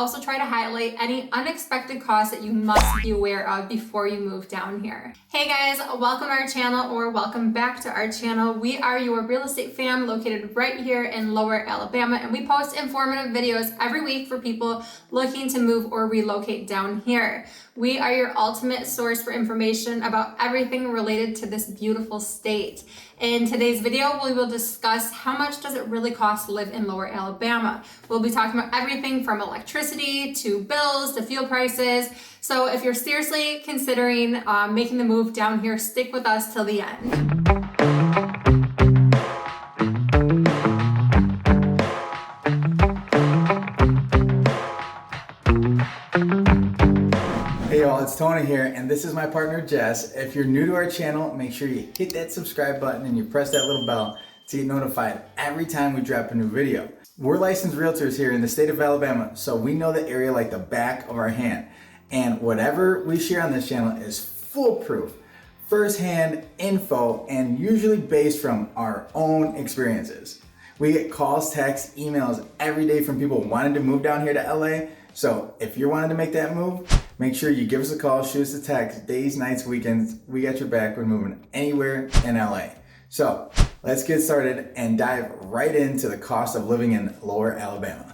also try to highlight any unexpected costs that you must be aware of before you move down here. Hey guys, welcome to our channel, or welcome back to our channel. We are your real estate fam located right here in Lower Alabama, and we post informative videos every week for people looking to move or relocate down here. We are your ultimate source for information about everything related to this beautiful state. In today's video, we will discuss how much does it really cost to live in Lower Alabama. We'll be talking about everything from electricity to bills to fuel prices. So if you're seriously considering making the move down here, stick with us till the end. Hey y'all, it's Tony here, and this is my partner Jess. If you're new to our channel, make sure you hit that subscribe button and you press that little bell to get notified every time we drop a new video. We're licensed realtors here in the state of Alabama, so we know the area like the back of our hand. And whatever we share on this channel is foolproof, first-hand info, and usually based from our own experiences. We get calls, texts, emails every day from people wanting to move down here to LA. So if you're wanting to make that move, make sure you give us a call, shoot us a text, days, nights, weekends. We got your back. We're moving anywhere in LA. So let's get started and dive right into the cost of living in Lower Alabama.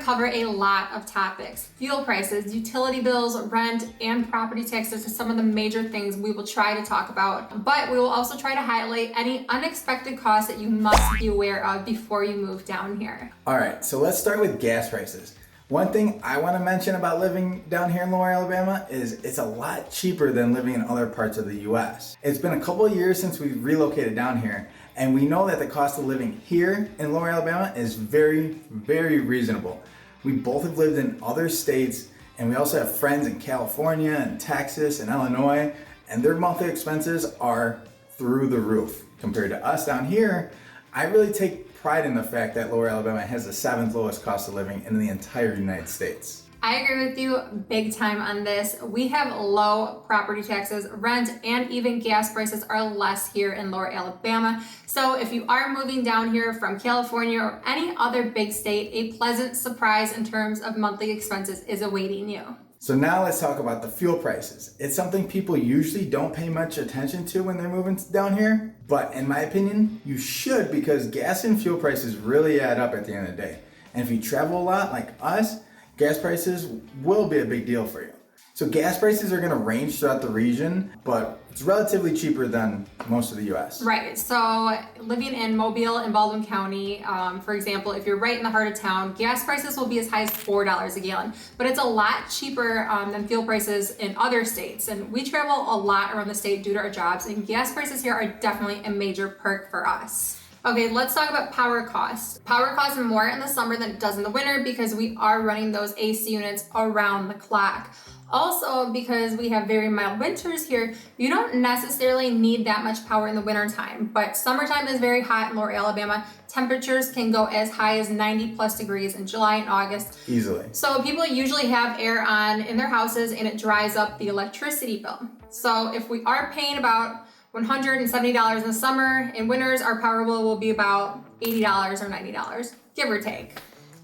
Cover a lot of topics. Fuel prices, utility bills, rent, and property taxes are some of the major things we will try to talk about, but we will also try to highlight any unexpected costs that you must be aware of before you move down here. All right, so let's start with gas prices. One thing I want to mention about living down here in Lower Alabama is it's a lot cheaper than living in other parts of the US. It's been a couple of years since we relocated down here, and we know that the cost of living here in Lower Alabama is very, very reasonable. We both have lived in other states, and we also have friends in California and Texas and Illinois, and their monthly expenses are through the roof. Compared to us down here, I really take pride in the fact that Lower Alabama has the 7th lowest cost of living in the entire United States. I agree with you big time on this. We have low property taxes, rent, and even gas prices are less here in Lower Alabama. So if you are moving down here from California or any other big state, a pleasant surprise in terms of monthly expenses is awaiting you. So now let's talk about the fuel prices. It's something people usually don't pay much attention to when they're moving down here, but in my opinion, you should, because gas and fuel prices really add up at the end of the day. And if you travel a lot like us, gas prices will be a big deal for you. So gas prices are going to range throughout the region, but it's relatively cheaper than most of the US. Right, so living in Mobile and Baldwin County, for example, if you're right in the heart of town, gas prices will be as high as $4 a gallon, but it's a lot cheaper than fuel prices in other states. And we travel a lot around the state due to our jobs, and gas prices here are definitely a major perk for us. Okay, let's talk about power costs. Power costs more in the summer than it does in the winter because we are running those AC units around the clock. Also, because we have very mild winters here, you don't necessarily need that much power in the winter time, but summertime is very hot in Lower Alabama. Temperatures can go as high as 90 plus degrees in July and August. Easily. So people usually have air on in their houses and it dries up the electricity bill. So if we are paying about $170 in the summer, in winters our power bill will be about $80 or $90, give or take.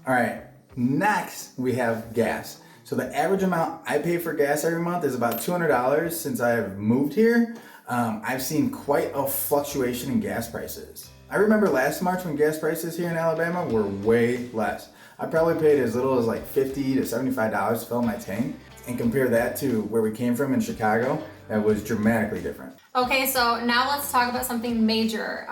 All right, next we have gas. So the average amount I pay for gas every month is about $200 since I have moved here. I've seen quite a fluctuation in gas prices. I remember last March when gas prices here in Alabama were way less. I probably paid as little as like $50 to $75 to fill my tank. And compare that to where we came from in Chicago, that was dramatically different. Okay, so now let's talk about something major,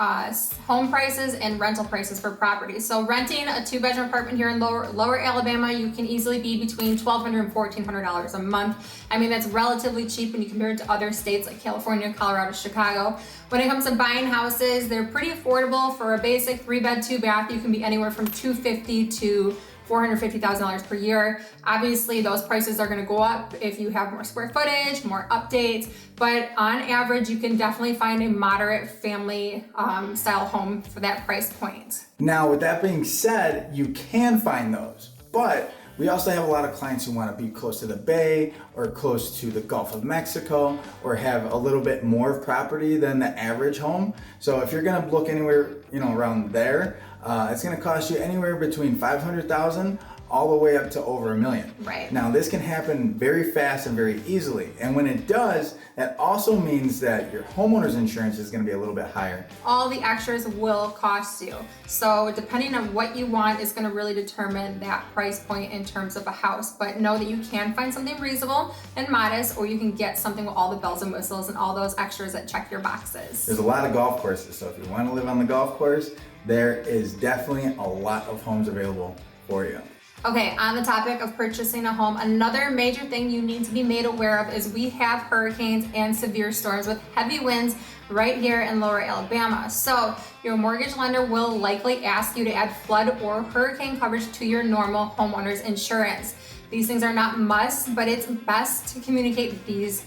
home prices and rental prices for properties. So renting a 2-bedroom apartment here in lower Alabama, you can easily be between $1,200 and $1,400 a month. I mean, that's relatively cheap when you compare it to other states like California, Colorado, Chicago. When it comes to buying houses, they're pretty affordable. For a basic 3-bed, 2-bath, you can be anywhere from $250 to $450,000 per year. Obviously, those prices are gonna go up if you have more square footage, more updates, but on average, you can definitely find a moderate family style home for that price point. Now, with that being said, you can find those, but we also have a lot of clients who want to be close to the bay or close to the Gulf of Mexico or have a little bit more of property than the average home. So if you're going to look anywhere, around there, it's going to cost you anywhere between $500,000 all the way up to over $1 million. Right. Now this can happen very fast and very easily. And when it does, that also means that your homeowner's insurance is going to be a little bit higher. All the extras will cost you. So depending on what you want is going to really determine that price point in terms of a house. But know that you can find something reasonable and modest, or you can get something with all the bells and whistles and all those extras that check your boxes. There's a lot of golf courses. So if you want to live on the golf course, there is definitely a lot of homes available for you. Okay, on the topic of purchasing a home, another major thing you need to be made aware of is we have hurricanes and severe storms with heavy winds right here in Lower Alabama. So your mortgage lender will likely ask you to add flood or hurricane coverage to your normal homeowner's insurance. These things are not musts, but it's best to communicate these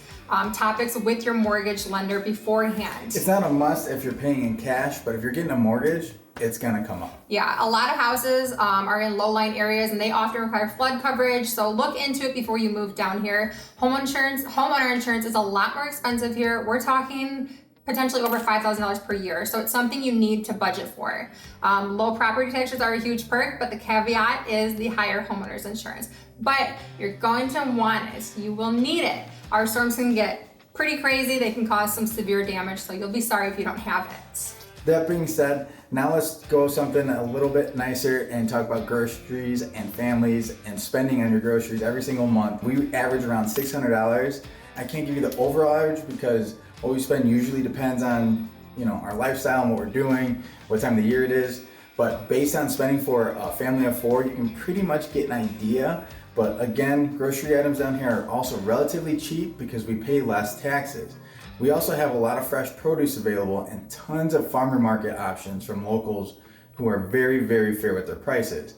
topics with your mortgage lender beforehand. It's not a must if you're paying in cash, but if you're getting a mortgage, it's gonna come up. Yeah, a lot of houses are in low-lying areas and they often require flood coverage, so look into it before you move down here. Homeowner insurance is a lot more expensive here. We're talking potentially over $5,000 per year, so it's something you need to budget for. Low property taxes are a huge perk, but the caveat is the higher homeowner's insurance. But you're going to want it. You will need it. Our storms can get pretty crazy. They can cause some severe damage, so you'll be sorry if you don't have it. That being said, now let's go something a little bit nicer and talk about groceries and families and spending on your groceries every single month. We average around $600. I can't give you the overall average because what we spend usually depends on our lifestyle and what we're doing, what time of the year it is. But based on spending for a family of 4, you can pretty much get an idea. But again, grocery items down here are also relatively cheap because we pay less taxes. We also have a lot of fresh produce available and tons of farmer market options from locals who are very, very fair with their prices.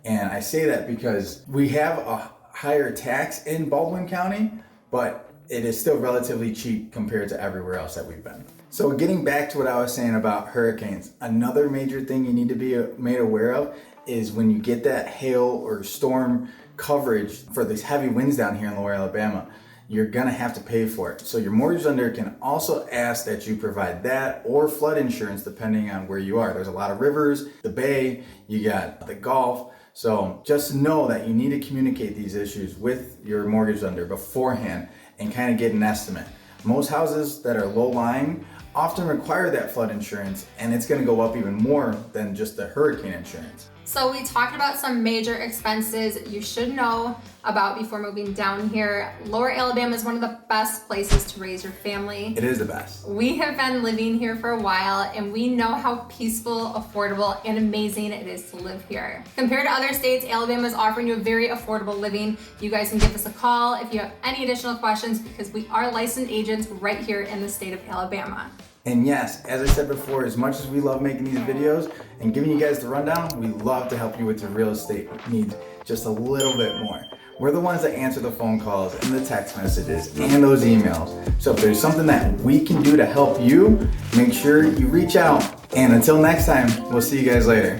And I say that because we have a higher tax in Baldwin County, but it is still relatively cheap compared to everywhere else that we've been. So getting back to what I was saying about hurricanes, another major thing you need to be made aware of is when you get that hail or storm coverage for these heavy winds down here in Lower Alabama, you're gonna have to pay for it. So your mortgage lender can also ask that you provide that or flood insurance depending on where you are. There's a lot of rivers, the bay, you got the Gulf. So just know that you need to communicate these issues with your mortgage lender beforehand and kind of get an estimate. Most houses that are low-lying often require that flood insurance, and it's gonna go up even more than just the hurricane insurance. So we talked about some major expenses you should know about before moving down here. Lower Alabama is one of the best places to raise your family. It is the best. We have been living here for a while and we know how peaceful, affordable, and amazing it is to live here. Compared to other states, Alabama is offering you a very affordable living. You guys can give us a call if you have any additional questions because we are licensed agents right here in the state of Alabama. And yes, as I said before, as much as we love making these videos and giving you guys the rundown, we love to help you with your real estate needs just a little bit more. We're the ones that answer the phone calls and the text messages and those emails. So if there's something that we can do to help you, make sure you reach out. And until next time, we'll see you guys later.